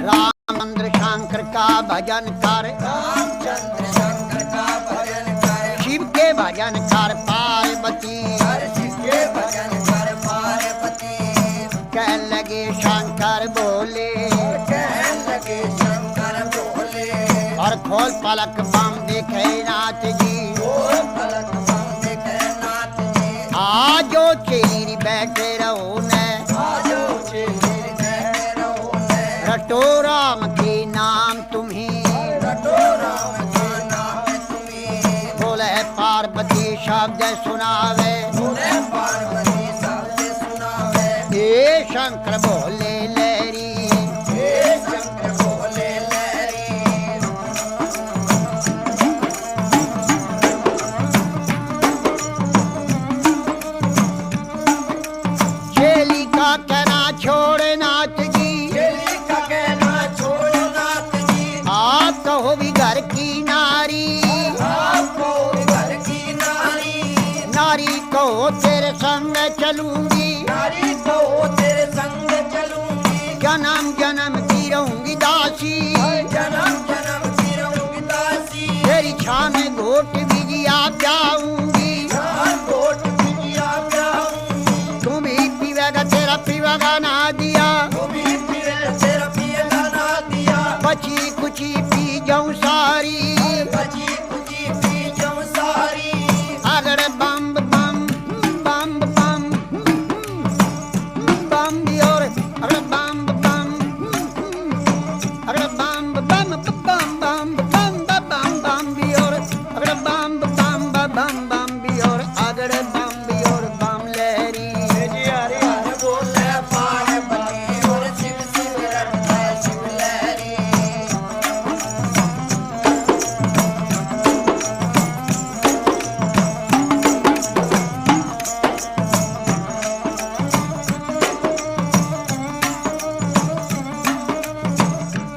रामचंद्र शंकर का भजन कर, रामचंद्र शंकर का भजन कर, शिव के भजन कर पार्वती। शिव के भजन कर पार्वती। कह लगे शंकर बोले, कहने लगे शंकर बोले, और खोल पलक बम देखे नाथ जी। खोल पलक बम देखे नाथ जी। आजो चेरी बैठे रहो ने, आजो चेलीर बैठे रहो ने, रटो राम के नाम तुम्हें। रटो राम के नाम तुम्हें। बोले पार्वती शब्द सुनावे, बोले पार्वती शब्द सुनावे। हे शंकर बोले लहरी, हे शंकर बोले लहरी। चेली का कहना छोड़ नाथ जी। चेली का कहना छोड़ो नाथ जी। आप कहो भी घर की नारी, आपको घर की नारी, नारी कहो तेरे संग चलूंगी। नारी को तेरे संग चलूंगी। जन्म जन्म की रहूंगी दासी, जन्म जन्म की रहूंगी दासी। तेरी छान घोट बिजिया जाऊंगी। जान कोट बिटिया जाऊंगी। तू भी पीवेगा तेरा पीवेगा ना दिया, तू भी फिर तेरा पिएगा ना दिया। बची कुची पी जाऊं सारी। बची कुची पी जाऊं सारी। अगर बम बम बम बम बम भी और अगर बम बम अगर बम बम बम बम बम बम बम भी और अगर बम बम बम बम भी और अगर बम भी और बम लहरी। जी हरे हरे बोले पार्वती और शिव शिव रटता शिव लहरी।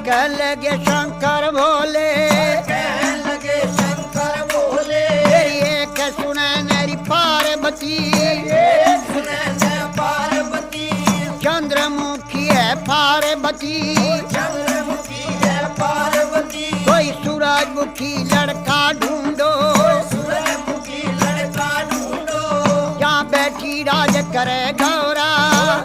कह लगे शंकर भोले, कहने लगे शंकर बोले, तेरी एक सुने मेरी पार्वती। सुने ने पार्वती। चंद्रमुखी है पार्वती, चंद्रमुखी है पार्वती। कोई सूरजमुखी लड़का ढूंढो। सूरजमुखी लड़का ढूंढो। जहाँ बैठी राज करे गौरा,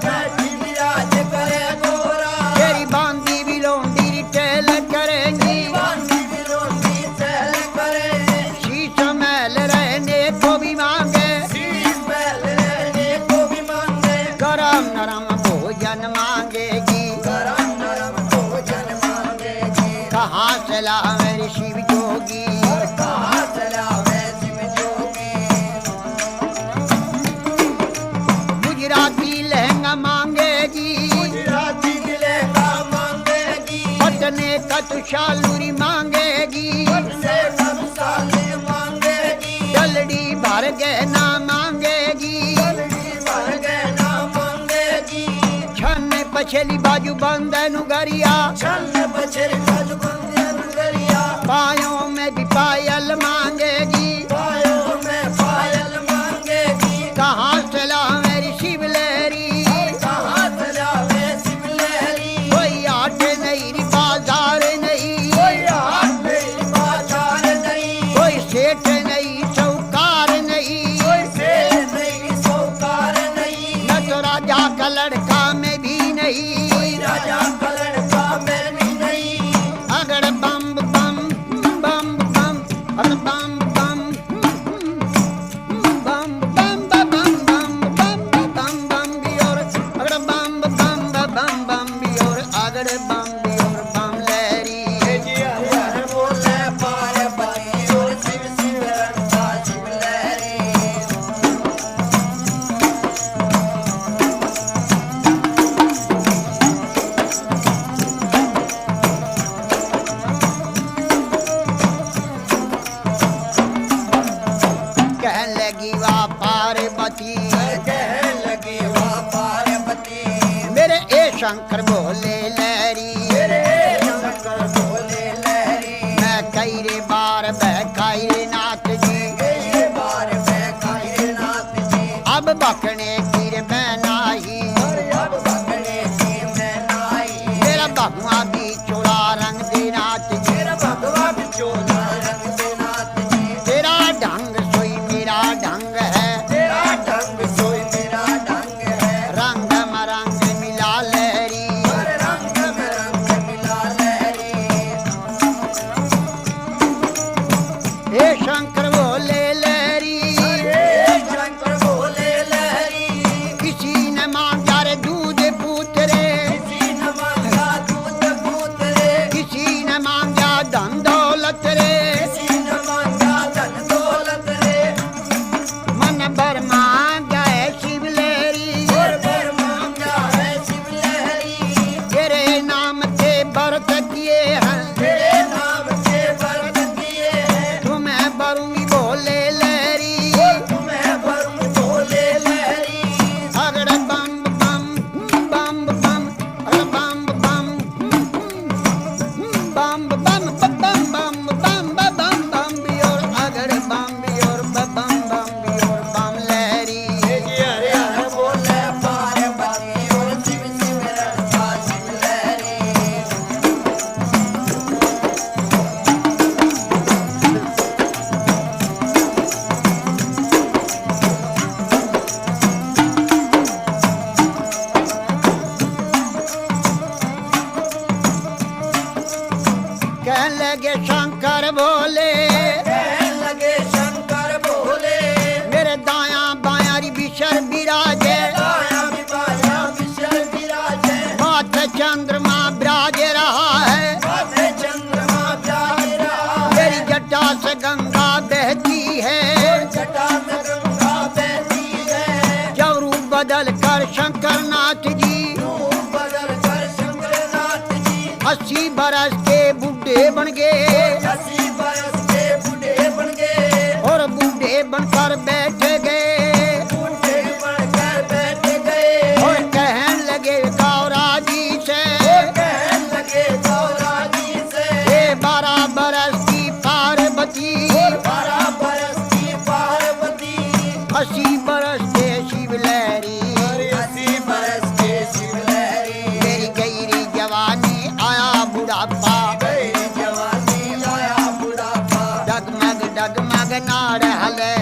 बैठी विराज करे गोरा। तेरी बांधी भी लोंडी टेल करेंगी। बांधी विरोधी चल करे। शीश महल रहने को भी मांगे, शीश महल रहने को भी मांगे। गरम नरम भोजन मांगेगी। गरम नरम भोजन मांगेगी। कहाँ से लावे रे शिव जोगी, और कहाँ चलावे शिव जोगी। गुजराती लहंगा मांगेगी। गुजराती लहंगा मांगेगी। पटने का तुषालूरी मांगेगी। से सब साले मांगेगी। जलडी भर गहना मांगेगी। जल्दी भर गहना मांगेगी। छन पछली बाजू बंदन गरिया, छल बछर गज बंदन गरिया। पायों में भी पायल मांगेगी। पायों में पायल मांगेगी। कहाँ से लावे रे शिव लहरी, कहाँ चलावे शिव लहरी। कोई आट नहीं री बाजार नहीं, कोई हाथ में बाजार नहीं। कोई सेठ नहीं चौकार नहीं, कोई सेठ नहीं सौकार नहीं। न तो राजा का लड़का में भी नहीं। कोई राजा का लड़का में भी नहीं। अगर बम बम बम बम अगर बम बम बम बम बम बम बम बम बम भी और अगर बम बम बम बम भी और अगर बम भी और बम लहरी। जी हरे हरे बोले पार्वती और शिव शिव रटता शिव लहरी। कहने लगी वाह पार्वती, कहने लगी वाह पार्वती। मेरे ए शंकर भोले लहरी। मेरे शंकर बोले लहरी। मैं कई रे बार बहकाई रे नाथ जी, कई बार बहकाए नाथ जी। अब बकने की रे मैं नाही। अरे लगे शंकर बोले, कहने लगे शंकर बोले, मेरे दाया बाया री बिशर बिराजे, दाया भी बाया विशल विराजे, माथे चंद्रमा बिराज रहा है, माथे चंद्रमा विराज रहा है, मेरी जटा से गंगा बहती है, जटा से गंगा बहती है, जब रूप बदल कर शंकर नाथ जी रूप बदल कर शंकरनाथ जी 80 बरस के बूढ़े बन गए, 80 बरस के बूढ़े बन गए, और बूढ़े बनकर बैठ गए, बूढ़े बनकर बैठ गए, और कहने लगे गौरा जी से, कहने लगे गौरा जी से, ये 12 बरस की पार्वती, 12 बरस की पार्वती, 80 बरस के शिवलहरी, 80 बरस के शिवलहरी, मेरी गहरी जवानी आया बुढ़ापा, मेरी जवानी आया बुढ़ापा, डगमग डगमग नाड़ हले,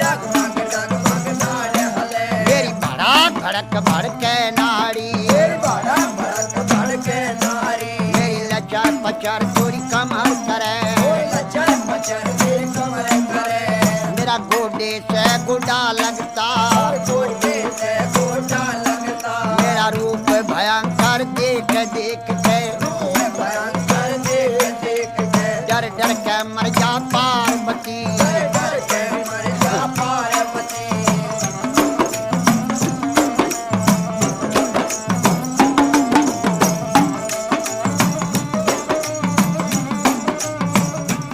डगमग डगमग नाड़ हले, मेरी भड़क भड़क भड़के नाड़ी, बड़ा भड़क भड़के नारी, मेरी लचर पचर चोरी कमर करे, लचर पचर मेरे कमर करे, मेरा गोडे से गोडा लगता, गोटे से गोटा लगता, मेरा रूप भयंकर देख देख के, भयंकर देख देख के, डर डर के मर जा पार्वती, डर के मर जा पार्वती,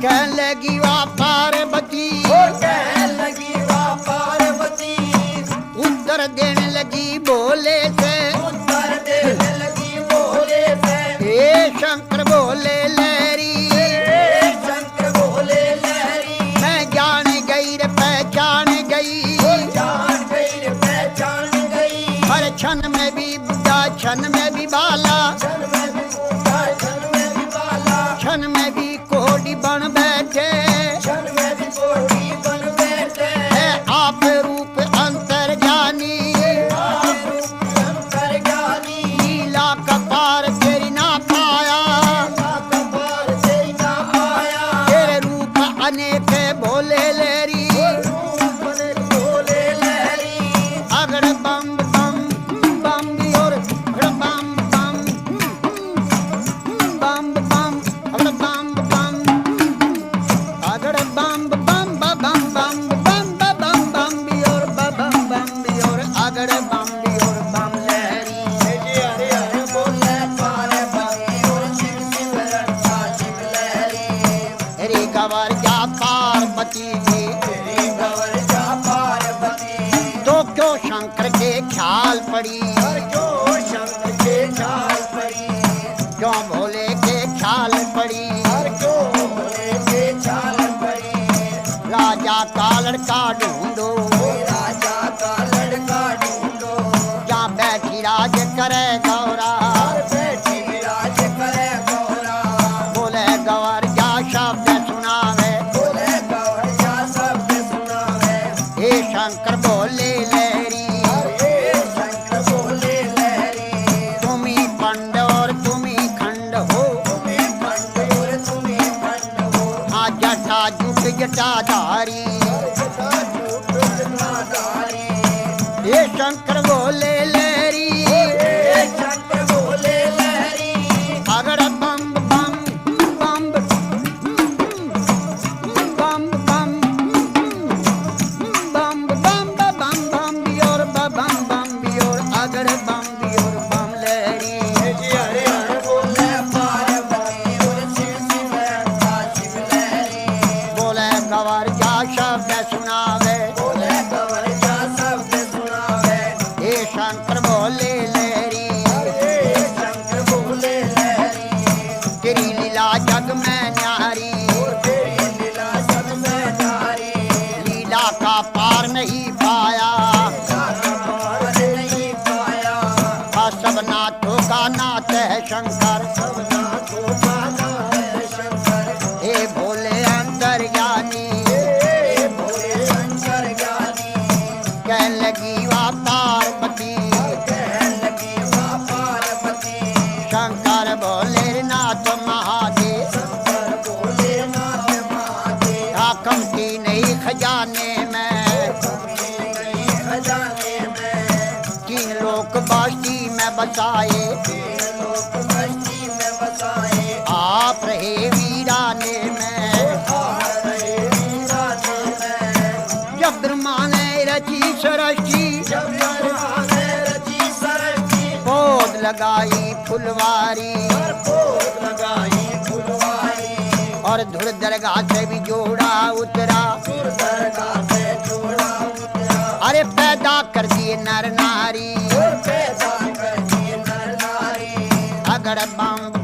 कहने लगी वाह पार्वती, कहने लगी वाह पार्वती, उत्तर देने लगी बोले से, उत्तर देने लगी बोले से, हे शंकर बोले लहरी, शंकर बोले लहरी, मैं जान गई रे पहचान गई, जान गई रे पहचान गई, हर क्षण में भी बुढ़ा क्षण में भी बाला, क्षण में भी बूढ़ा क्षण में भी बाला, क्षण में भी कोडी बन बैठे, क्षण में भी कोठी बन बैठे, है आप रूप अंतर जानी, आप रूप अंतर ज्ञानी, लीला कपार तेरी ना पाया, कपार तेरी ना पाया, तेरे रूप अनेक भोले लहरी, रूप बने बोले लहरी, अगड़ बम बम बम भी और अगड़ बम बम बम बम अगड़ बम बम अगड़ बम बम बम बम बम बम बम भी और बम बम भी और अगड़ बम भी और बम लहरी, हरे हरे बोले पार्वती और शिव शिव रट्टा शिव लहरी, रे गवर जा पार्वती जी, तेरी गवर जा पार्वती, तो क्यों शंकर के ख्याल पड़ी, क्यों शंकर के चाल पड़ी, क्यों भोले के ख्याल पड़ी, क्यों भोले के चाल पड़ी, राजा का लड़का ढूंढो, राजा का लड़का ढूंढो, जहाँ बैठी राज करे गौरा, बैठी राज करे गौरा, बोले गवर जा शब्द सुनावे, बोले गौर जा शब्द सुनावे, हे शंकर बोले लहरी, हे शंकर बोले लहरी, तुम ही पंड और तुम ही खंड हो, तुम्हें खंड और तुम्हें खंड हो, आ जटा जुट जटाधारी, जटा झूठ जटाधारी, हे शंकर बोले लहरी, हे शंकर बोले लहरी, अगड़ बम बम बम बम बम बम बम बम बम भी और बम बम भी और अगड़ बम भी और बम लहरी, हरे हरे बोले पार्वती और शिव शिव रट्टा शिव लहरी, बोले गवर जा शब्द सुनावे, बोले गौर जा शब्द सुनावे, हे शंकर बोले लहरी, हे शंकर बोले लहरी, तेरी लीला जग में न्यारी, तेरी लीला सब में नारी, लीला का पार नहीं पाया, पार नहीं पाया, सब नाथों का नाथ है शंकर, सब नाथों का नाम है शंकर, हे भोले अंतर्यामी, हे भोले शंकर ज्ञानी, कहने लगी वाह पार्वती, कहने लगी वाह पार्वती, शंकर भोले नाथ महादेव, शंकर बोले बसाए, तीन लोक कश्ती में बसाए, आप रहे वीराने में। आप रहे वीराने में। जब ब्रह्मा ने रची सृष्टि, जब ब्रह्मा ने रची सृष्टि, पौध लगाई फुलवारी, पोत लगाई फुलवारी, और धुर दरगाह से भी जोड़ा उतरा, सुर दरगाह से जोड़ा उतरा, अरे पैदा कर दिए नर नारी। पैदा कर दिए नर नारी। अगड़ बम